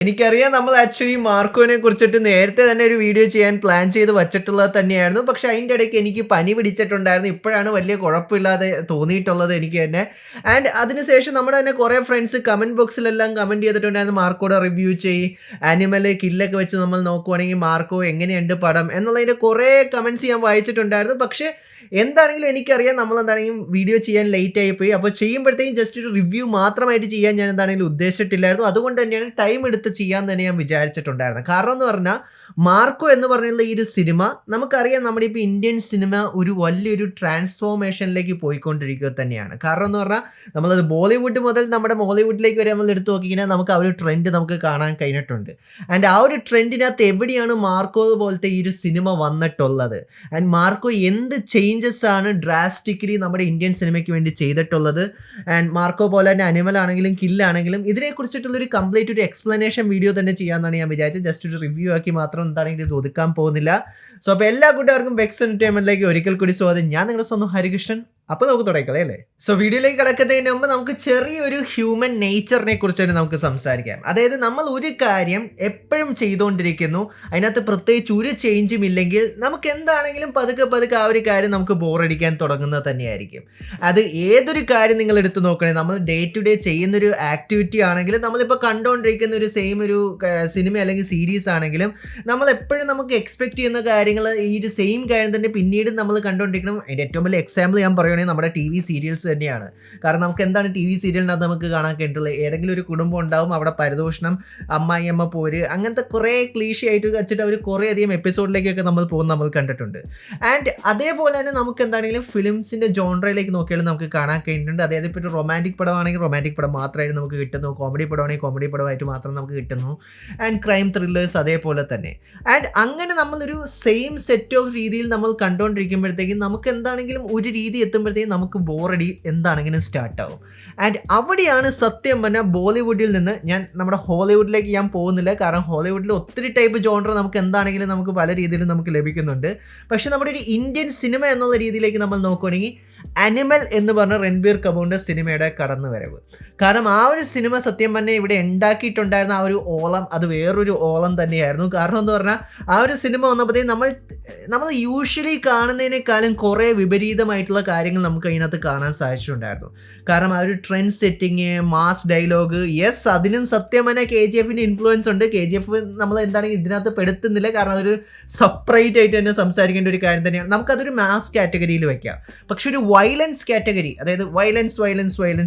എനിക്കറിയാം നമ്മൾ ആക്ച്വലി മാർക്കോനെ കുറിച്ചിട്ട് നേരത്തെ തന്നെ ഒരു വീഡിയോ ചെയ്യാൻ പ്ലാൻ ചെയ്ത് വച്ചിട്ടുള്ളത് തന്നെയായിരുന്നു. പക്ഷെ അതിൻ്റെ ഇടയ്ക്ക് എനിക്ക് പനി പിടിച്ചിട്ടുണ്ടായിരുന്നു. ഇപ്പോഴാണ് വലിയ കുഴപ്പമില്ലാതെ തോന്നിയിട്ടുള്ളത് എനിക്ക് തന്നെ. ആൻഡ് അതിനുശേഷം നമ്മുടെ തന്നെ കുറേ ഫ്രണ്ട്സ് കമൻറ്റ് ബോക്സിലെല്ലാം കമൻറ്റ് ചെയ്തിട്ടുണ്ടായിരുന്നു മാർക്കോടെ റിവ്യൂ ആനിമൽ കില്ലൊക്കെ വെച്ച് നമ്മൾ നോക്കുവാണെങ്കിൽ മാർക്കോ എങ്ങനെയുണ്ട് പടം എന്നുള്ളതിൻ്റെ കുറേ കമൻറ്റ്സ് ഞാൻ വായിച്ചിട്ടുണ്ടായിരുന്നു. പക്ഷേ എന്താണെങ്കിലും എനിക്കറിയാം നമ്മളെന്താണെങ്കിലും വീഡിയോ ചെയ്യാൻ ലേറ്റ് ആയിപ്പോയി. അപ്പോൾ ചെയ്യുമ്പോഴത്തേക്കും ജസ്റ്റ് ഒരു റിവ്യൂ മാത്രമായിട്ട് ചെയ്യാൻ ഞാൻ എന്താണെങ്കിലും ഉദ്ദേശിച്ചിട്ടില്ലായിരുന്നു. അതുകൊണ്ട് തന്നെയാണ് ടൈം എടുത്ത് ചെയ്യാൻ തന്നെ ഞാൻ വിചാരിച്ചിട്ടുണ്ടായിരുന്നത്. കാരണം എന്ന് പറഞ്ഞാൽ മാർക്കോ എന്ന് പറഞ്ഞുള്ള ഈ ഒരു സിനിമ നമുക്കറിയാം നമ്മുടെ ഇപ്പോൾ ഇന്ത്യൻ സിനിമ ഒരു വലിയൊരു ട്രാൻസ്ഫോർമേഷനിലേക്ക് പോയിക്കൊണ്ടിരിക്കുക തന്നെയാണ്. കാരണം എന്ന് പറഞ്ഞാൽ നമ്മളത് ബോളിവുഡ് മുതൽ നമ്മുടെ മോളിവുഡിലേക്ക് വരെ നമ്മൾ എടുത്തു നോക്കിക്കഴിഞ്ഞാൽ നമുക്ക് ആ ഒരു ട്രെൻഡ് നമുക്ക് കാണാൻ കഴിഞ്ഞിട്ടുണ്ട്. ആൻഡ് ആ ഒരു ട്രെൻഡിനകത്ത് എവിടെയാണ് മാർക്കോ പോലത്തെ ഈ ഒരു സിനിമ വന്നിട്ടുള്ളത്, ആൻഡ് മാർക്കോ എന്ത് ചേഞ്ചസ് ആണ് ഡ്രാസ്റ്റിക്കലി നമ്മുടെ ഇന്ത്യൻ സിനിമയ്ക്ക് വേണ്ടി ചെയ്തിട്ടുള്ളത്, ആൻഡ് മാർക്കോ പോലെ തന്നെ അനിമൽ ആണെങ്കിലും കില്ലാണെങ്കിലും ഇതിനെക്കുറിച്ചിട്ടുള്ളൊരു കംപ്ലീറ്റ് ഒരു എക്സ്പ്ലനേഷൻ വീഡിയോ തന്നെ ചെയ്യാമെന്നാണ് ഞാൻ വിചാരിച്ചത്. ജസ്റ്റ് ഒരു റിവ്യൂ ആക്കി മാത്രം എന്താണെങ്കിലും ഇത് ഒതുക്കാൻ പോകുന്നില്ല. സോ അപ്പോൾ എല്ലാ കൂട്ടുകാർക്കും വെക്സ് എന്റർടൈൻമെന്റിലേക്ക് ഒരിക്കൽ കൂടി സ്വാഗതം. ഞാൻ നിങ്ങളുടെ സ്വന്തം ഹരികൃഷ്ണൻ. അപ്പോൾ നമുക്ക് തുടങ്ങിക്കളേ അല്ലേ. സോ വീഡിയോയിലേക്ക് കിടക്കുന്നതിന് മുമ്പ് നമുക്ക് ചെറിയൊരു ഹ്യൂമൻ നേച്ചറിനെ കുറിച്ച് തന്നെ നമുക്ക് സംസാരിക്കാം. അതായത് നമ്മൾ ഒരു കാര്യം എപ്പോഴും ചെയ്തുകൊണ്ടിരിക്കുന്നു, അതിനകത്ത് പ്രത്യേകിച്ച് ഒരു ചേഞ്ചും ഇല്ലെങ്കിൽ നമുക്ക് എന്താണെങ്കിലും പതുക്കെ ആ ഒരു കാര്യം നമുക്ക് ബോറടിക്കാൻ തുടങ്ങുന്നത് തന്നെയായിരിക്കും. അത് ഏതൊരു കാര്യം നിങ്ങൾ എടുത്തു നോക്കണേ, നമ്മൾ ഡേ ടു ഡേ ചെയ്യുന്നൊരു ആക്ടിവിറ്റി ആണെങ്കിലും നമ്മളിപ്പോൾ കണ്ടുകൊണ്ടിരിക്കുന്ന ഒരു സെയിം ഒരു സിനിമ അല്ലെങ്കിൽ സീരീസ് ആണെങ്കിലും നമ്മൾ എപ്പോഴും നമുക്ക് എക്സ്പെക്ട് ചെയ്യുന്ന കാര്യങ്ങൾ ഈ ഒരു സെയിം കാര്യം തന്നെ പിന്നീട് നമ്മൾ കണ്ടുകൊണ്ടിരിക്കണം. അതിൻ്റെ ഏറ്റവും വലിയ എക്സാമ്പിൾ ഞാൻ പറയുകയാണെങ്കിൽ നമ്മുടെ ടി വി സീരിയൽസ് തന്നെയാണ്. കാരണം നമുക്ക് എന്താണ് ടി വി സീരിയലിനകത്ത് നമുക്ക് കാണാൻ കഴിഞ്ഞിട്ടുള്ളത്, ഏതെങ്കിലും ഒരു കുടുംബം ഉണ്ടാവും, അവിടെ പരിദോഷണം, അമ്മായിയമ്മ പോര്, അങ്ങനത്തെ കുറേ ക്ലീഷ ആയിട്ട് വെച്ചിട്ട് അവർ കുറേ അധികം എപ്പിസോഡിലേക്കൊക്കെ നമ്മൾ പോകുന്നത് നമ്മൾ കണ്ടിട്ടുണ്ട്. ആൻഡ് അതേപോലെ തന്നെ നമുക്ക് എന്താണെങ്കിലും ഫിലിംസിൻ്റെ ജോൺറയിലേക്ക് നോക്കിയാലും നമുക്ക് കാണാൻ കഴിഞ്ഞിട്ടുണ്ട്. അതായത് ഇപ്പോൾ ഒരു റൊമാൻറ്റിക് പടമാണെങ്കിൽ റൊമാൻറ്റിക് പടം മാത്രമായിട്ട് നമുക്ക് കിട്ടുന്നു, കോമഡി പടമാണെങ്കിൽ കോമഡി പടമായിട്ട് മാത്രം നമുക്ക് കിട്ടുന്നു, ആൻഡ് ക്രൈം ത്രില്ലേഴ്സ് അതേപോലെ തന്നെ. ആൻഡ് അങ്ങനെ നമ്മളൊരു സെയിം സെറ്റ് ഓഫ് രീതിയിൽ നമ്മൾ കണ്ടുകൊണ്ടിരിക്കുമ്പോഴത്തേക്കും നമുക്ക് എന്താണെങ്കിലും ഒരു രീതി എത്തുമ്പോഴത്തേക്കും നമുക്ക് ബോറടി എന്താണെങ്കിലും സ്റ്റാർട്ടാവും. ആൻഡ് അവിടെയാണ് സത്യം പറഞ്ഞാൽ ബോളിവുഡിൽ നിന്ന് ഞാൻ നമ്മുടെ ഹോളിവുഡിലേക്ക് ഞാൻ പോകുന്നില്ല. കാരണം ഹോളിവുഡിൽ ഒത്തിരി ടൈപ്പ് ജോണർ നമുക്ക് എന്താണെങ്കിലും നമുക്ക് പല രീതിയിലും നമുക്ക് ലഭിക്കുന്നുണ്ട്. പക്ഷെ നമ്മുടെ ഒരു ഇന്ത്യൻ സിനിമ എന്നുള്ള രീതിയിലേക്ക് നമ്മൾ നോക്കുകയാണെങ്കിൽ അനിമൽ എന്ന് പറഞ്ഞ രൺബീർ കപൂറിൻ്റെ സിനിമയുടെ കടന്നുവരവ്. കാരണം ആ ഒരു സിനിമ സത്യം പറഞ്ഞാൽ ഇവിടെ ഉണ്ടാക്കിയിട്ടുണ്ടായിരുന്ന ആ ഒരു ഓളം അത് വേറൊരു ഓളം തന്നെയായിരുന്നു. കാരണം എന്ന് പറഞ്ഞാൽ ആ ഒരു സിനിമ വന്നപ്പോഴത്തേക്കും നമ്മൾ യൂഷ്വലി കാണുന്നതിനേക്കാളും കുറേ വിപരീതമായിട്ടുള്ള കാര്യങ്ങൾ നമുക്ക് അതിനകത്ത് കാണാൻ സാധിച്ചിട്ടുണ്ടായിരുന്നു. കാരണം ആ ഒരു trend setting, mass dialogue, yes അതിനും സത്യം പറഞ്ഞാൽ KGF ഇൻഫ്ലുവൻസ് ഉണ്ട്. KGF നമ്മൾ എന്താണെങ്കിൽ ഇതിനകത്ത് പെടുത്തുന്നില്ല, കാരണം അതൊരു സെപ്പറേറ്റ് ആയിട്ട് തന്നെ സംസാരിക്കേണ്ട ഒരു കാര്യം തന്നെയാണ്. നമുക്കതൊരു മാസ് കാറ്റഗറിയിൽ വയ്ക്കാം. പക്ഷെ ഒരു വയലൻസ് കാറ്റഗറി, അതായത് വയലൻസ്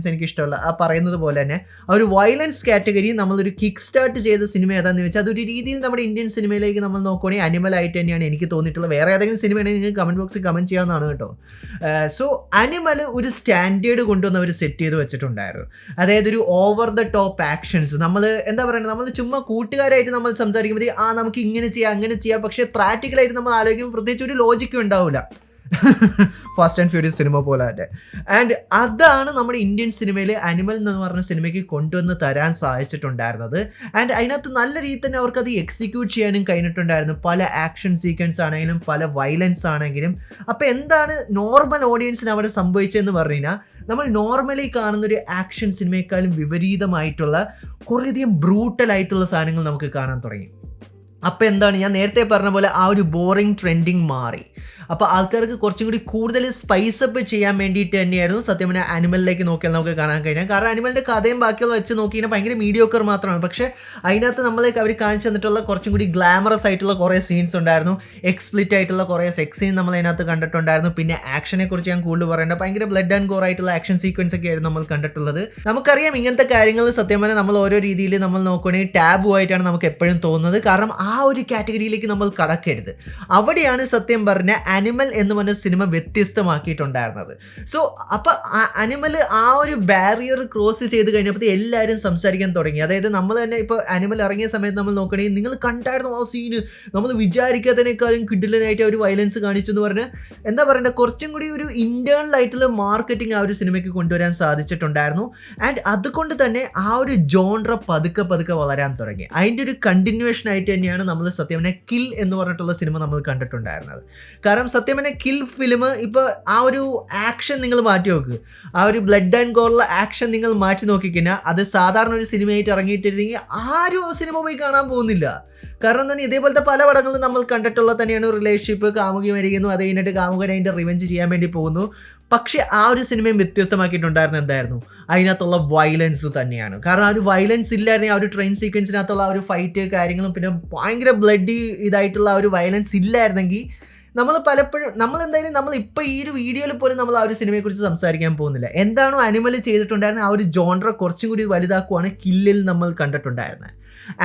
എനിക്ക് ഇഷ്ടമല്ല ആ പറയുന്നത് പോലെ തന്നെ ആ ഒരു വയലൻസ് കാറ്റഗറി നമ്മളൊരു കിക്ക് സ്റ്റാർട്ട് ചെയ്ത സിനിമ ഏതാണെന്ന് വെച്ചാൽ അതൊരു രീതിയിൽ നമ്മുടെ ഇന്ത്യൻ സിനിമയിലേക്ക് നമ്മൾ നോക്കുകയാണെങ്കിൽ അനിമൽ ആയിട്ട് തന്നെയാണ് എനിക്ക് തോന്നിയിട്ടുള്ളത്. വേറെ ഏതെങ്കിലും സിനിമയാണെങ്കിൽ നിങ്ങൾക്ക് കമൻറ്റ് ബോക്സിൽ കമൻറ്റ് ചെയ്യാവുന്നതാണ് കേട്ടോ. സോ അനിമൽ ഒരു സ്റ്റാൻഡേർഡ് കൊണ്ടുവന്ന് അവർ സെറ്റ് ചെയ്ത് വെച്ചിട്ടുണ്ടായിരുന്നു. അതായത് ഒരു ഓവർ ദ ടോപ്പ് ആക്ഷൻസ്, നമ്മൾ എന്താ പറയുക, നമ്മൾ ചുമ്മാ കൂട്ടുകാരായിട്ട് നമ്മൾ സംസാരിക്കുമ്പോൾ നമുക്ക് ഇങ്ങനെ ചെയ്യാം അങ്ങനെ ചെയ്യാം, പക്ഷേ പ്രാക്ടിക്കലായിട്ട് നമ്മൾ ആലോചിക്കുമ്പോൾ പ്രത്യേകിച്ച് ഒരു ലോജിക്കും ഉണ്ടാവില്ല. ഫാസ്റ്റ് ആൻഡ് ഫ്യൂരിയസ് സിനിമ പോലെ തന്നെ. ആൻഡ് അതാണ് നമ്മുടെ ഇന്ത്യൻ സിനിമയിൽ അനിമൽ എന്ന് പറഞ്ഞ സിനിമയ്ക്ക് കൊണ്ടുവന്ന് തരാൻ സാധിച്ചിട്ടുണ്ടായിരുന്നത്. ആൻഡ് അതിനകത്ത് നല്ല രീതിയിൽ തന്നെ അവർക്കത് എക്സിക്യൂട്ട് ചെയ്യാനും കഴിഞ്ഞിട്ടുണ്ടായിരുന്നു. പല ആക്ഷൻ സീക്വൻസ് ആണെങ്കിലും പല വയലൻസ് ആണെങ്കിലും. അപ്പോൾ എന്താണ് നോർമൽ ഓഡിയൻസിന് അവിടെ സംഭവിച്ചതെന്ന് പറഞ്ഞു കഴിഞ്ഞാൽ നമ്മൾ നോർമലി കാണുന്നൊരു ആക്ഷൻ സിനിമയെക്കാളും വിപരീതമായിട്ടുള്ള കുറേയധികം ബ്രൂട്ടലായിട്ടുള്ള സാധനങ്ങൾ നമുക്ക് കാണാൻ തുടങ്ങി. അപ്പോൾ എന്താണ്, ഞാൻ നേരത്തെ പറഞ്ഞ പോലെ ആ ഒരു ബോറിങ് ട്രെൻഡിങ് മാറി. അപ്പോൾ ആൾക്കാർക്ക് കുറച്ചും കൂടി കൂടുതൽ സ്പൈസപ്പ് ചെയ്യാൻ വേണ്ടിയിട്ട് തന്നെയായിരുന്നു സത്യം പറഞ്ഞാൽ അനിമലിലേക്ക് നോക്കിയാൽ നമുക്ക് കാണാൻ കഴിയാം. കാരണം അനിമലിൻ്റെ കഥയും ബാക്കിയുള്ള വെച്ച് നോക്കി കഴിഞ്ഞാൽ ഭയങ്കര മീഡിയോക്കർ മാത്രമാണ്. പക്ഷേ അതിനകത്ത് നമ്മളേക്ക് അവർ കാണിച്ചു തന്നിട്ടുള്ള കുറച്ചും കൂടി ഗ്ലാമറസ് ആയിട്ടുള്ള കുറേ സീൻസ് ഉണ്ടായിരുന്നു, എക്സ്പ്ലിറ്റ് ആയിട്ടുള്ള കുറേ സെക്സ് സീൻ നമ്മൾ അതിനകത്ത് കണ്ടിട്ടുണ്ടായിരുന്നു. പിന്നെ ആക്ഷനെ കുറിച്ച് ഞാൻ കൂടുതൽ പറയേണ്ട, ഭയങ്കര ബ്ലഡ് ആൻഡ് ഗോർ ആയിട്ടുള്ള ആക്ഷൻ സീക്വൻസ് ഒക്കെ ആയിരുന്നു നമ്മൾ കണ്ടിട്ടുള്ളത്. നമുക്കറിയാം ഇങ്ങനത്തെ കാര്യങ്ങൾ സത്യം പറഞ്ഞാൽ നമ്മൾ ഓരോ രീതിയിൽ നമ്മൾ നോക്കുകയാണെങ്കിൽ ടാബു ആയിട്ടാണ് നമുക്ക് എപ്പോഴും തോന്നുന്നത്. കാരണം ആ ഒരു കാറ്റഗറിയിലേക്ക് നമ്മൾ കടക്കരുത്. അവിടെയാണ് സത്യം പറഞ്ഞ അനിമൽ എന്ന് പറഞ്ഞ സിനിമ വ്യത്യസ്തമാക്കിയിട്ടുണ്ടായിരുന്നത്. സോ അപ്പോൾ അനിമൽ ആ ഒരു ബാരിയർ ക്രോസ് ചെയ്ത് കഴിഞ്ഞപ്പോൾ എല്ലാവരും സംസാരിക്കാൻ തുടങ്ങി. അതായത് നമ്മൾ തന്നെ ഇപ്പോൾ അനിമൽ ഇറങ്ങിയ സമയത്ത് നമ്മൾ നോക്കണമെങ്കിൽ നിങ്ങൾ കണ്ടായിരുന്നു ആ സീന്, നമ്മൾ വിചാരിക്കാത്തതിനേക്കാളും കിഡിലനായിട്ട് ഒരു വയലൻസ് കാണിച്ചു എന്ന് പറഞ്ഞ് എന്താ പറയണ്ടത്, കുറച്ചും കൂടി ഒരു ഇൻറ്റേർണൽ ആയിട്ടുള്ള മാർക്കറ്റിംഗ് ആ ഒരു സിനിമയ്ക്ക് കൊണ്ടുവരാൻ സാധിച്ചിട്ടുണ്ടായിരുന്നു. ആൻഡ് അതുകൊണ്ട് തന്നെ ആ ഒരു ജോൺറ പതുക്കെ വളരാൻ തുടങ്ങി. അതിൻ്റെ ഒരു കണ്ടിന്യൂവേഷൻ ആയിട്ട് തന്നെയാണ് തന്നെയാണ് നമ്മൾ സത്യം പറഞ്ഞാൽ കിൽ എന്ന് പറഞ്ഞിട്ടുള്ള സിനിമ നമ്മൾ കണ്ടിട്ടുണ്ടായിരുന്നത്. കാരണം സത്യം പറഞ്ഞാൽ കിൽ ഫിലിം ഇപ്പോൾ ആ ഒരു ആക്ഷൻ നിങ്ങൾ മാറ്റി നോക്ക്, ആ ഒരു ബ്ലഡ് ആൻഡ് ഗോറിലെ ആക്ഷൻ നിങ്ങൾ മാറ്റി നോക്കിക്കഴിഞ്ഞാൽ അത് സാധാരണ ഒരു സിനിമയായിട്ട് ഇറങ്ങിയിട്ടിരുന്നെങ്കിൽ ആരും സിനിമ പോയി കാണാൻ പോകുന്നില്ല. കാരണം തന്നെ ഇതേപോലത്തെ പല പടങ്ങളും നമ്മൾ കണ്ടിട്ടുള്ളത് തന്നെയാണ്. റിലേഷൻഷിപ്പ്, കാമുകി മരിക്കുന്നു, അത് കഴിഞ്ഞിട്ട് കാമുകൻ അതിൻ്റെ റിവെഞ്ച് ചെയ്യാൻ വേണ്ടി പോകുന്നു. പക്ഷേ ആ ഒരു സിനിമയും വ്യത്യസ്തമാക്കിയിട്ടുണ്ടായിരുന്നത് എന്തായിരുന്നു? അതിനകത്തുള്ള വയലൻസ് തന്നെയാണ്. കാരണം ആ ഒരു വയലൻസ് ഇല്ലായിരുന്നെങ്കിൽ ആ ഒരു ട്രെയിൻ സീക്വൻസിനകത്തുള്ള ആ ഒരു ഫൈറ്റ് കാര്യങ്ങളും പിന്നെ ഭയങ്കര ബ്ലഡി ഇതായിട്ടുള്ള ആ ഒരു വയലൻസ് ഇല്ലായിരുന്നെങ്കിൽ നമ്മൾ പലപ്പോഴും നമ്മൾ ഇപ്പോൾ ഈ ഒരു വീഡിയോയിൽ പോലും നമ്മൾ ആ ഒരു സിനിമയെക്കുറിച്ച് സംസാരിക്കാൻ പോകുന്നില്ല. എന്താണോ അനിമൽ ചെയ്തിട്ടുണ്ടായിരുന്നത് ആ ഒരു ജോൺറ കുറച്ചും കൂടി വലുതാക്കുവാണ് കില്ലിൽ നമ്മൾ കണ്ടിട്ടുണ്ടായിരുന്നത്.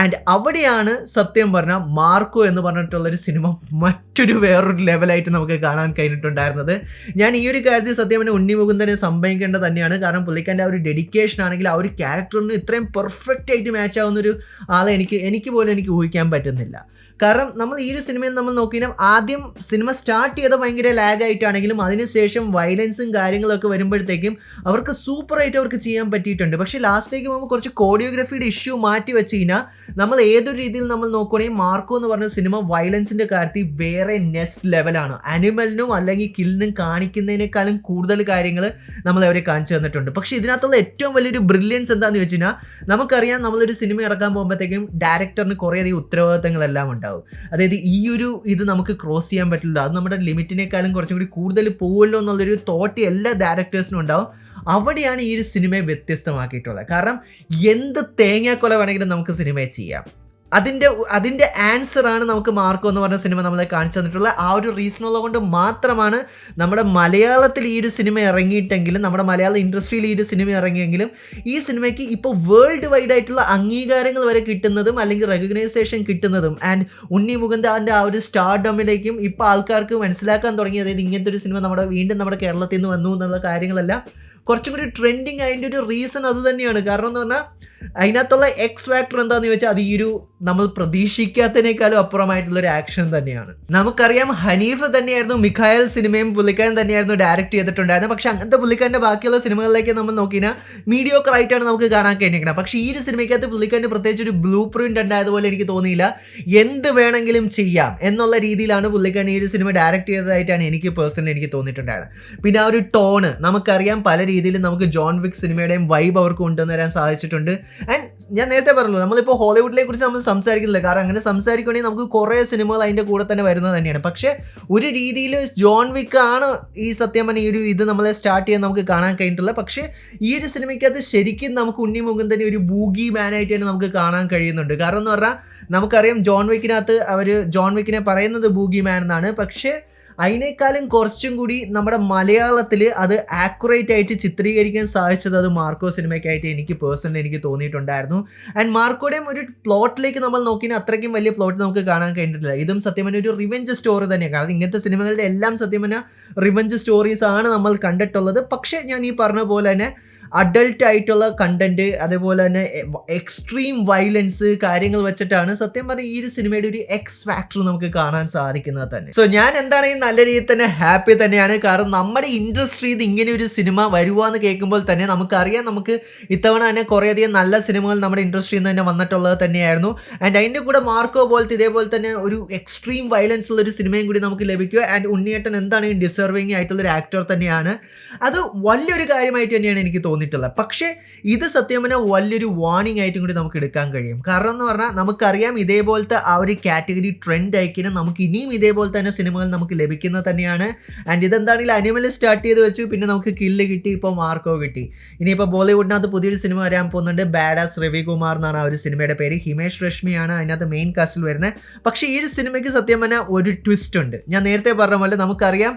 ആൻഡ് അവിടെയാണ് സത്യം പറഞ്ഞാൽ മാർക്കോ എന്ന് പറഞ്ഞിട്ടുള്ളൊരു സിനിമ മറ്റൊരു വേറൊരു ലെവലായിട്ട് നമുക്ക് കാണാൻ കഴിഞ്ഞിട്ടുണ്ടായിരുന്നത്. ഞാൻ ഈ ഒരു കാര്യത്തിൽ സത്യം പറഞ്ഞാൽ ഉണ്ണി മുകുന്ദനെ സംഭവിക്കേണ്ടത് തന്നെയാണ്. കാരണം പുള്ളിക്കാൻ്റെ ആ ഒരു ഡെഡിക്കേഷൻ ആണെങ്കിൽ ആ ഒരു ക്യാരക്ടറിന് ഇത്രയും പെർഫെക്റ്റ് ആയിട്ട് മാച്ച് ആവുന്നൊരു ആളെ എനിക്ക് പോലും ഊഹിക്കാൻ പറ്റുന്നില്ല. കാരണം നമ്മൾ ഈ ഒരു സിനിമയിൽ നമ്മൾ നോക്കിയാൽ ആദ്യം സിനിമ സ്റ്റാർട്ട് ചെയ്ത ഭയങ്കര ലാഗായിട്ടാണെങ്കിലും അതിനുശേഷം വയലൻസും കാര്യങ്ങളൊക്കെ വരുമ്പോഴത്തേക്കും അവർക്ക് സൂപ്പറായിട്ട് അവർക്ക് ചെയ്യാൻ പറ്റിയിട്ടുണ്ട്. പക്ഷേ ലാസ്റ്റിലേക്ക് പോകുമ്പോൾ കുറച്ച് കോറിയോഗ്രഫിയുടെ ഇഷ്യൂ മാറ്റി വെച്ച് കഴിഞ്ഞാൽ നമ്മൾ ഏതൊരു രീതിയിൽ നമ്മൾ നോക്കുകയാണെങ്കിൽ മാർക്കോ എന്ന് പറഞ്ഞ സിനിമ വയലൻസിൻ്റെ കാര്യത്തിൽ വേറെ നെക്സ്റ്റ് ലെവലാണ്. അനിമലിനും അല്ലെങ്കിൽ കില്ലിനും കാണിക്കുന്നതിനേക്കാളും കൂടുതൽ കാര്യങ്ങൾ നമ്മൾ അവരെ കാണിച്ചു തന്നിട്ടുണ്ട്. പക്ഷേ ഇതിനകത്തുള്ള ഏറ്റവും വലിയൊരു ബ്രില്യൻസ് എന്താണെന്ന് വെച്ച് കഴിഞ്ഞാൽ നമുക്കറിയാം നമ്മളൊരു സിനിമ ഇറക്കാൻ പോകുമ്പോഴത്തേക്കും ഡയറക്ടറിന് കുറേയധികം ഉത്തരവാദിത്തങ്ങളെല്ലാം ഉണ്ടാവും. അതായത് ഈ ഒരു ഇത് നമുക്ക് ക്രോസ് ചെയ്യാൻ പറ്റില്ല, അത് നമ്മുടെ ലിമിറ്റിനേക്കാളും കുറച്ചും കൂടി കൂടുതൽ പോകുമല്ലോ എന്നുള്ളൊരു തോട്ട് എല്ലാ ഡയറക്ടേഴ്സിനും ഉണ്ടാവും. അവിടെയാണ് ഈ ഒരു സിനിമയെ വ്യത്യസ്തമാക്കിയിട്ടുള്ളത്. കാരണം എന്ത് തേങ്ങാക്കൊല വേണമെങ്കിലും നമുക്ക് സിനിമയെ ചെയ്യാം. അതിൻ്റെ ആൻസറാണ് നമുക്ക് മാർക്കോ എന്ന് പറഞ്ഞ സിനിമ നമ്മളെ കാണിച്ചു തന്നിട്ടുള്ള. ആ ഒരു റീസണുള്ളത് കൊണ്ട് മാത്രമാണ് നമ്മുടെ മലയാളത്തിൽ ഈ ഒരു സിനിമ ഇറങ്ങിയിട്ടെങ്കിലും നമ്മുടെ മലയാള ഇൻഡസ്ട്രിയിൽ ഈ ഒരു സിനിമ ഇറങ്ങിയെങ്കിലും ഈ സിനിമയ്ക്ക് ഇപ്പോൾ വേൾഡ് വൈഡ് ആയിട്ടുള്ള അംഗീകാരങ്ങൾ വരെ കിട്ടുന്നതും അല്ലെങ്കിൽ റെക്കഗ്നൈസേഷൻ കിട്ടുന്നതും ആൻഡ് ഉണ്ണി മുകുന്ദൻ്റെ ആ ഒരു സ്റ്റാർഡമിലേക്കും ഇപ്പോൾ ആൾക്കാർക്ക് മനസ്സിലാക്കാൻ തുടങ്ങി. അതായത് ഇങ്ങനത്തെ ഒരു സിനിമ വീണ്ടും നമ്മുടെ കേരളത്തിൽ നിന്ന് വന്നു എന്നുള്ള കാര്യങ്ങളെല്ലാം കുറച്ചും കൂടി ട്രെൻഡിങ് അതിൻ്റെ ഒരു റീസൺ അത് തന്നെയാണ്. കാരണം എന്ന് പറഞ്ഞാൽ അതിനകത്തുള്ള എക്സ് ഫാക്ടർ എന്താണെന്ന് ചോദിച്ചാൽ അത് ഈ ഒരു നമ്മൾ പ്രതീക്ഷിക്കാത്തതിനേക്കാളും അപ്പുറമായിട്ടുള്ളൊരു ആക്ഷൻ തന്നെയാണ്. നമുക്കറിയാം ഹനീഫ് തന്നെയായിരുന്നു മിഖായൽ സിനിമയും പുള്ളിക്കാരൻ തന്നെയായിരുന്നു ഡയറക്റ്റ് ചെയ്തിട്ടുണ്ടായിരുന്നത്. പക്ഷേ അങ്ങനത്തെ പുള്ളിക്കാരൻ്റെ ബാക്കിയുള്ള സിനിമകളിലേക്ക് നമ്മൾ നോക്കിയാൽ മീഡിയോക്കർ ആയിട്ടാണ് നമുക്ക് കാണാൻ കഴിഞ്ഞിരിക്കുന്നത്. പക്ഷേ ഈ ഒരു സിനിമയ്ക്കകത്ത് പുള്ളിക്കാരൻ്റെ പ്രത്യേകിച്ച് ഒരു ബ്ലൂ പ്രിൻ്റ് ഉണ്ടായതുപോലെ എനിക്ക് തോന്നിയില്ല. എന്ത് വേണമെങ്കിലും ചെയ്യാം എന്നുള്ള രീതിയിലാണ് പുള്ളിക്കാരൻ ഈ ഒരു സിനിമ ഡയറക്റ്റ് ചെയ്തതായിട്ടാണ് എനിക്ക് തോന്നിയിട്ടുണ്ടായിരുന്നത്. പിന്നെ ആ ഒരു ടോണ് നമുക്കറിയാം പല രീതിയിലും നമുക്ക് ജോൺ വിക്ക് സിനിമയുടെയും വൈബ് അവർക്ക് കൊണ്ടുവരാൻ സാധിച്ചിട്ടുണ്ട്. ആൻഡ് ഞാൻ നേരത്തെ പറഞ്ഞല്ലോ നമ്മളിപ്പോൾ ഹോളിവുഡിനെ കുറിച്ച് നമ്മൾ സംസാരിക്കുന്നില്ല. കാരണം അങ്ങനെ സംസാരിക്കുകയാണെങ്കിൽ നമുക്ക് കുറേ സിനിമകൾ അതിൻ്റെ കൂടെ തന്നെ വരുന്നത് തന്നെയാണ്. പക്ഷേ ഒരു രീതിയിൽ ജോൺ വിക്ക് ആണ് ഈ സത്യം പറഞ്ഞ ഈ ഒരു ഇത് നമ്മളെ സ്റ്റാർട്ട് ചെയ്യാൻ നമുക്ക് കാണാൻ കഴിഞ്ഞിട്ടുള്ളത്. പക്ഷേ ഈ ഒരു സിനിമയ്ക്കകത്ത് ശരിക്കും നമുക്ക് ഉണ്ണി മുകുന്ദനെ ഒരു ബൂഗി മാനായിട്ട് തന്നെ നമുക്ക് കാണാൻ കഴിയുന്നുണ്ട്. കാരണം എന്ന് പറഞ്ഞാൽ നമുക്കറിയാം ജോൺ വിക്കിനെ പറയുന്നത് ബൂഗി മാൻ എന്നാണ്. പക്ഷേ അതിനേക്കാളും കുറച്ചും കൂടി നമ്മുടെ മലയാളത്തിൽ അത് ആക്യുറേറ്റ് ആയിട്ട് ചിത്രീകരിക്കാൻ സാധിച്ചത് അത് മാർക്കോ സിനിമയ്ക്കായിട്ട് എനിക്ക് തോന്നിയിട്ടുണ്ടായിരുന്നു. ആൻഡ് മാർക്കോയുടെയും ഒരു പ്ലോട്ടിലേക്ക് നമ്മൾ നോക്കിയാൽ അത്രയ്ക്കും വലിയ പ്ലോട്ട് നമുക്ക് കാണാൻ കഴിഞ്ഞിട്ടില്ല. ഇതും സത്യം പറഞ്ഞാൽ ഒരു റിവെഞ്ച് സ്റ്റോറി തന്നെയാണ്. കാരണം ഇങ്ങനത്തെ സിനിമകളുടെ എല്ലാം സത്യം പറഞ്ഞാൽ റിവെഞ്ച് സ്റ്റോറീസ് ആണ് നമ്മൾ കണ്ടിട്ടുള്ളത്. പക്ഷേ ഞാൻ ഈ പറഞ്ഞ പോലെ തന്നെ അഡൾട്ട് ആയിട്ടുള്ള കണ്ടന്റ് അതേപോലെ തന്നെ എക്സ്ട്രീം വയലൻസ് കാര്യങ്ങൾ വെച്ചിട്ടാണ് സത്യം പറഞ്ഞാൽ ഈ ഒരു സിനിമയുടെ ഒരു എക്സ് ഫാക്ടർ നമുക്ക് കാണാൻ സാധിക്കുന്നത് തന്നെ. സോ ഞാൻ എന്താണെങ്കിൽ നല്ല രീതിയിൽ തന്നെ ഹാപ്പി തന്നെയാണ്. കാരണം നമ്മുടെ ഇൻഡസ്ട്രിയിൽ ഇങ്ങനെ ഒരു സിനിമ വരുവാന്ന് കേൾക്കുമ്പോൾ തന്നെ നമുക്കറിയാം നമുക്ക് ഇത്തവണ തന്നെ കുറേയധികം നല്ല സിനിമകൾ നമ്മുടെ ഇൻഡസ്ട്രിയിൽ നിന്ന് തന്നെ വന്നിട്ടുള്ളത് തന്നെയായിരുന്നു. ആൻഡ് അതിൻ്റെ കൂടെ മാർക്കോ പോലത്തെ ഇതേപോലെ തന്നെ ഒരു എക്സ്ട്രീം വയലൻസ് ഉള്ള ഒരു സിനിമയും കൂടി നമുക്ക് ലഭിക്കുക. ആൻഡ് ഉണ്ണിയേട്ടൻ എന്താണെങ്കിൽ ഡിസർവിങ് ആയിട്ടുള്ളൊരു ആക്ടർ തന്നെയാണ്. അത് വലിയൊരു കാര്യമായിട്ട് തന്നെയാണ് എനിക്ക് തോന്നിയിട്ടുള്ളത്. പക്ഷേ ഇത് സത്യം പറഞ്ഞാൽ വലിയൊരു വാർണിംഗ് ആയിട്ടും കൂടി നമുക്ക് എടുക്കാൻ കഴിയും. കാരണം എന്ന് പറഞ്ഞാൽ നമുക്കറിയാം ഇതേപോലത്തെ ആ ഒരു കാറ്റഗറി ട്രെൻഡ് ആയിക്കിനും നമുക്ക് ഇനിയും ഇതേപോലെ തന്നെ സിനിമകൾ നമുക്ക് ലഭിക്കുന്നത് തന്നെയാണ്. ആൻഡ് ഇതെന്താണെങ്കിലും അനിമൽ സ്റ്റാർട്ട് ചെയ്ത് വെച്ചു, പിന്നെ നമുക്ക് കില്ല് കിട്ടി, ഇപ്പോൾ മാർക്കോ കിട്ടി. ഇനിയിപ്പോൾ ബോളിവുഡിനകത്ത് പുതിയൊരു സിനിമ വരാൻ പോകുന്നുണ്ട്. ബാഡാസ് രവികുമാർ എന്നാണ് ആ ഒരു സിനിമയുടെ പേര്. ഹിമേഷ് രശ്മിയാണ് അതിനകത്ത് മെയിൻ കാസ്റ്റിൽ വരുന്നത്. പക്ഷേ ഈ ഒരു സിനിമയ്ക്ക് സത്യം പറഞ്ഞാൽ ഒരു ട്വിസ്റ്റ് ഉണ്ട്. ഞാൻ നേരത്തെ പറഞ്ഞ പോലെ നമുക്കറിയാം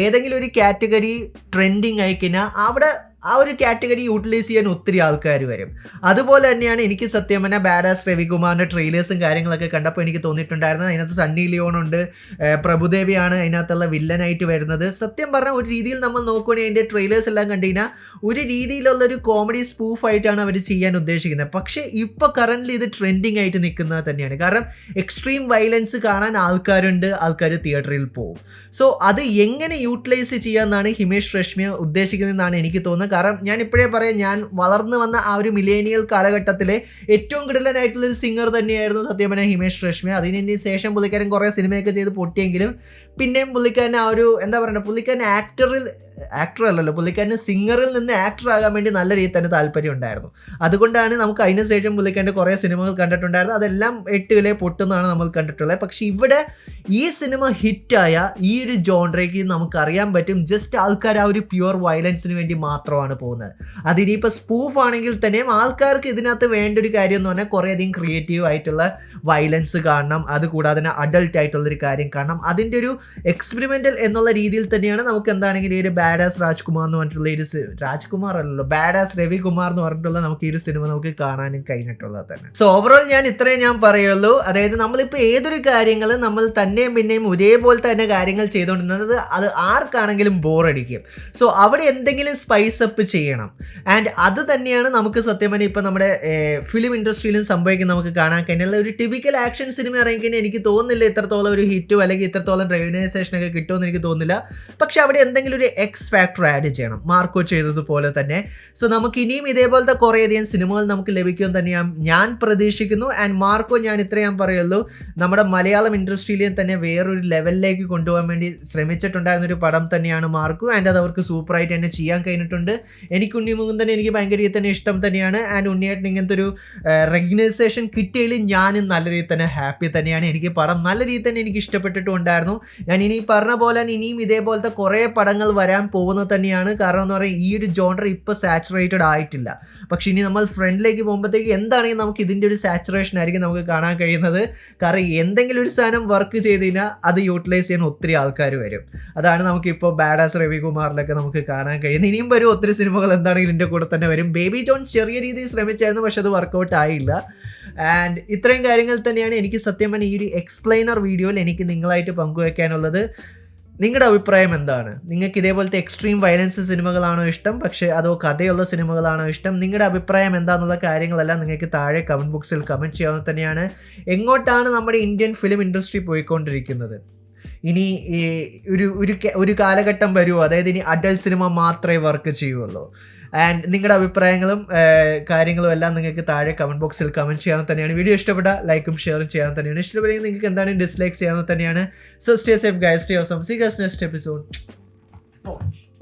ഏതെങ്കിലും ഒരു കാറ്റഗറി ട്രെൻഡിങ് ആയിക്കഴിഞ്ഞാൽ അവിടെ ആ ഒരു കാറ്റഗറി യൂട്ടിലൈസ് ചെയ്യാൻ ഒത്തിരി ആൾക്കാർ വരും. അതുപോലെ തന്നെയാണ് എനിക്ക് സത്യം പറഞ്ഞാൽ ബാഡാസ് രവികുമാറിൻ്റെ ട്രെയിലേഴ്സും കാര്യങ്ങളൊക്കെ കണ്ടപ്പോൾ എനിക്ക് തോന്നിയിട്ടുണ്ടായിരുന്നത്. അതിനകത്ത് സണ്ണി ലിയോണുണ്ട്, പ്രഭുദേവിയാണ് അതിനകത്തുള്ള വില്ലനായിട്ട് വരുന്നത്. സത്യം പറഞ്ഞാൽ ഒരു രീതിയിൽ നമ്മൾ നോക്കുകയാണെങ്കിൽ അതിൻ്റെ ട്രെയിലേഴ്സ് എല്ലാം കണ്ടു കഴിഞ്ഞാൽ ഒരു രീതിയിലുള്ളൊരു കോമഡി സ്പൂഫായിട്ടാണ് അവർ ചെയ്യാൻ ഉദ്ദേശിക്കുന്നത്. പക്ഷേ ഇപ്പോൾ കറൻ്റ്ലി ഇത് ട്രെൻഡിങ് ആയിട്ട് നിൽക്കുന്നത് തന്നെയാണ്. കാരണം എക്സ്ട്രീം വയലൻസ് കാണാൻ ആൾക്കാർ തിയേറ്ററിൽ പോകും. സോ അത് എങ്ങനെ യൂട്ടിലൈസ് ചെയ്യാമെന്നാണ് ഹിമേഷ് രശ്മിയ ഉദ്ദേശിക്കുന്നതെന്നാണ് എനിക്ക് തോന്നുന്നത്. കാരണം ഞാൻ ഇപ്പോഴേ പറയാം, ഞാൻ വളർന്നു വന്ന ആ ഒരു മില്ലേനിയൽ കാലഘട്ടത്തിലെ ഏറ്റവും കിടിലനായിട്ടുള്ള ഒരു സിംഗർ തന്നെയായിരുന്നു സത്യം പറഞ്ഞാൽ ഹിമേഷ് രശ്മി. അതിന് ശേഷം പുള്ളിക്കാരൻ കുറേ സിനിമയൊക്കെ ചെയ്ത് പൊട്ടിയെങ്കിലും പിന്നെയും പുള്ളിക്കാരൻ ആ ഒരു എന്താ പറയുക, പുള്ളിക്കാരൻ ആക്ടർ അല്ലല്ലോ, പുള്ളിക്കാരന് സിംഗറിൽ നിന്ന് ആക്ടർ ആകാൻ വേണ്ടി നല്ല രീതിയിൽ തന്നെ താല്പര്യം ഉണ്ടായിരുന്നു. അതുകൊണ്ടാണ് നമുക്ക് അതിന് ശേഷം പുള്ളിക്കാരൻ്റെ കുറേ സിനിമകൾ കണ്ടിട്ടുണ്ടായിരുന്നു. അതെല്ലാം 8 പൊട്ടുന്നതാണ് നമ്മൾ കണ്ടിട്ടുള്ളത്. പക്ഷേ ഇവിടെ ഈ സിനിമ ഹിറ്റായ ഈ ഒരു ജോൺറയ്ക്ക് നമുക്കറിയാൻ പറ്റും ജസ്റ്റ് ആൾക്കാർ ആ ഒരു പ്യുവർ വയലൻസിന് വേണ്ടി മാത്രമാണ് പോകുന്നത്. അതിനിപ്പോൾ സ്പൂഫ് ആണെങ്കിൽ തന്നെയും ആൾക്കാർക്ക് ഇതിനകത്ത് വേണ്ട ഒരു കാര്യം എന്ന് പറഞ്ഞാൽ കുറേയധികം ക്രിയേറ്റീവ് ആയിട്ടുള്ള വയലൻസ് കാണണം, അതുകൂടാതെ തന്നെ അഡൾട്ട് ആയിട്ടുള്ളൊരു കാര്യം കാണണം. അതിൻ്റെ ഒരു എക്സ്പെരിമെൻ്റൽ എന്നുള്ള രീതിയിൽ തന്നെയാണ് നമുക്ക് എന്താണെങ്കിലും ഈ ഒരു ബാഡാസ് രാജ്കുമാർ എന്ന് പറഞ്ഞിട്ടുള്ള ഒരു രാജ്കുമാർ അല്ലല്ലോ, ബാഡാസ് രവികുമാർ എന്ന് പറഞ്ഞിട്ടുള്ള നമുക്ക് ഈ ഒരു സിനിമ നമുക്ക് കാണാനും കഴിഞ്ഞിട്ടുള്ളത് തന്നെ. സോ ഓവറോൾ ഞാൻ ഇത്രയും ഞാൻ പറയുള്ളൂ. അതായത് നമ്മളിപ്പോൾ ഏതൊരു കാര്യങ്ങൾ നമ്മൾ തന്നെയും പിന്നെയും ഒരേപോലെ തന്നെ കാര്യങ്ങൾ ചെയ്തുകൊണ്ടിരുന്നത് അത് ആർക്കാണെങ്കിലും ബോറടിക്കും. സോ അവിടെ എന്തെങ്കിലും സ്പൈസ് അപ്പ് ചെയ്യണം. ആൻഡ് അത് തന്നെയാണ് നമുക്ക് സത്യം പറഞ്ഞാൽ ഇപ്പം നമ്മുടെ ഫിലിം ഇൻഡസ്ട്രിയിലും സംഭവിക്കുന്ന നമുക്ക് കാണാൻ കഴിഞ്ഞുള്ള ഒരു ടിപ്പിക്കൽ ആക്ഷൻ സിനിമ ഇറങ്ങിക്കഴിഞ്ഞാൽ എനിക്ക് തോന്നുന്നില്ല ഇത്രത്തോളം ഒരു ഹിറ്റോ അല്ലെങ്കിൽ ഇത്രത്തോളം റെവന്യൂസേഷനൊക്കെ കിട്ടുമെന്ന് എനിക്ക് തോന്നുന്നില്ല. പക്ഷെ അവിടെ എന്തെങ്കിലും ഒരു എക്സ് ഫാക്ടർ ആഡ് ചെയ്യണം, മാർക്കോ ചെയ്തതുപോലെ തന്നെ. സോ നമുക്ക് ഇനിയും ഇതേപോലത്തെ കുറേയധികം സിനിമകൾ നമുക്ക് ലഭിക്കുമെന്ന് തന്നെയാണ് ഞാൻ പ്രതീക്ഷിക്കുന്നു. ആൻഡ് മാർക്കോ ഞാൻ ഇത്രയും പറയുള്ളൂ, നമ്മുടെ മലയാളം ഇൻഡസ്ട്രിയിലെയും തന്നെ വേറൊരു ലെവലിലേക്ക് കൊണ്ടുപോകാൻ വേണ്ടി ശ്രമിച്ചിട്ടുണ്ടായിരുന്ന ഒരു പടം തന്നെയാണ് മാർക്കോ. ആൻഡ് അത് അവർക്ക് സൂപ്പറായിട്ട് തന്നെ ചെയ്യാൻ കഴിഞ്ഞിട്ടുണ്ട്. എനിക്ക് ഉണ്ണിമുകുന്ദൻ എനിക്ക് ഭയങ്കര രീതിയിൽ തന്നെ ഇഷ്ടം തന്നെയാണ്. ആൻഡ് ഉണ്ണിയായിട്ട് ഇങ്ങനത്തെ ഒരു റെക്കഗ്നൈസേഷൻ കിട്ടിയതിൽ ഞാനും നല്ല രീതിയിൽ തന്നെ ഹാപ്പി തന്നെയാണ്. എനിക്ക് പടം നല്ല രീതിയിൽ തന്നെ എനിക്ക് ഇഷ്ടപ്പെട്ടിട്ടുണ്ടായിരുന്നു. ഞാൻ ഇനി പറഞ്ഞ പോലെ ഇനിയും ഇതേപോലത്തെ കുറേ പടങ്ങൾ വരാൻ പോകുന്നത് തന്നെയാണ്. കാരണം എന്ന് പറയുന്നത് ഈ ഒരു ജോണർ ഇപ്പോൾ സാച്ചുറേറ്റഡ് ആയിട്ടില്ല. പക്ഷേ ഇനി നമ്മൾ ഫ്രണ്ടിലേക്ക് പോകുമ്പോഴത്തേക്ക് എന്താണെങ്കിലും നമുക്ക് ഇതിൻ്റെ ഒരു സാച്ചുറേഷൻ ആയിരിക്കും നമുക്ക് കാണാൻ കഴിയുന്നത്. കാരണം എന്തെങ്കിലും ഒരു സാധനം വർക്ക് ചെയ്ത് കഴിഞ്ഞാൽ അത് യൂട്ടിലൈസ് ചെയ്യാൻ ഒത്തിരി ആൾക്കാർ വരും. അതാണ് നമുക്കിപ്പോൾ ബാഡാസ് രവികുമാറിലൊക്കെ നമുക്ക് കാണാൻ കഴിയുന്നത്. ഇനിയും വരും ഒത്തിരി സിനിമകൾ എന്താണെങ്കിലും ഇതിൻ്റെ കൂടെ തന്നെ വരും. ബേബി ജോൺ ചെറിയ രീതിയിൽ ശ്രമിച്ചായിരുന്നു, പക്ഷെ അത് വർക്കൗട്ട് ആയില്ല. ആൻഡ് ഇത്രയും കാര്യങ്ങൾ തന്നെയാണ് എനിക്ക് സത്യം പറഞ്ഞാൽ ഈ ഒരു എക്സ്പ്ലെയിനർ വീഡിയോയിൽ എനിക്ക് നിങ്ങളായിട്ട് പങ്കുവയ്ക്കാനുള്ളത്. നിങ്ങളുടെ അഭിപ്രായം എന്താണ്? നിങ്ങൾക്ക് ഇതേപോലത്തെ എക്സ്ട്രീം വയലൻസ് സിനിമകളാണോ ഇഷ്ടം, പക്ഷേ അതോ കഥയുള്ള സിനിമകളാണോ ഇഷ്ടം? നിങ്ങളുടെ അഭിപ്രായം എന്താണെന്നുള്ള കാര്യങ്ങളെല്ലാം നിങ്ങൾക്ക് താഴെ കമൻറ്റ് ബോക്സിൽ കമൻറ്റ് ചെയ്യാവുന്ന തന്നെയാണ്. എങ്ങോട്ടാണ് നമ്മുടെ ഇന്ത്യൻ ഫിലിം ഇൻഡസ്ട്രി പോയിക്കൊണ്ടിരിക്കുന്നത്? ഇനി ഒരു കാലഘട്ടം വരുമോ, അതായത് ഇനി അഡൾട്ട് സിനിമ മാത്രമേ വർക്ക് ചെയ്യുള്ളൂ? ആൻഡ് നിങ്ങളുടെ അഭിപ്രായങ്ങളും കാര്യങ്ങളും എല്ലാം നിങ്ങൾക്ക് താഴെ കമൻറ്റ് ബോക്സിൽ കമൻറ്റ് ചെയ്യാവുന്ന തന്നെയാണ്. വീഡിയോ ഇഷ്ടപ്പെട്ട ലൈക്കും ഷെയറും ചെയ്യാൻ തന്നെയാണ്. ഇഷ്ടപ്പെടുമെങ്കിൽ നിങ്ങൾക്ക് എന്താണ് ഡിസ്ലൈക്ക് ചെയ്യാവുന്ന തന്നെയാണ്. So stay safe guys, stay awesome. See you guys next episode.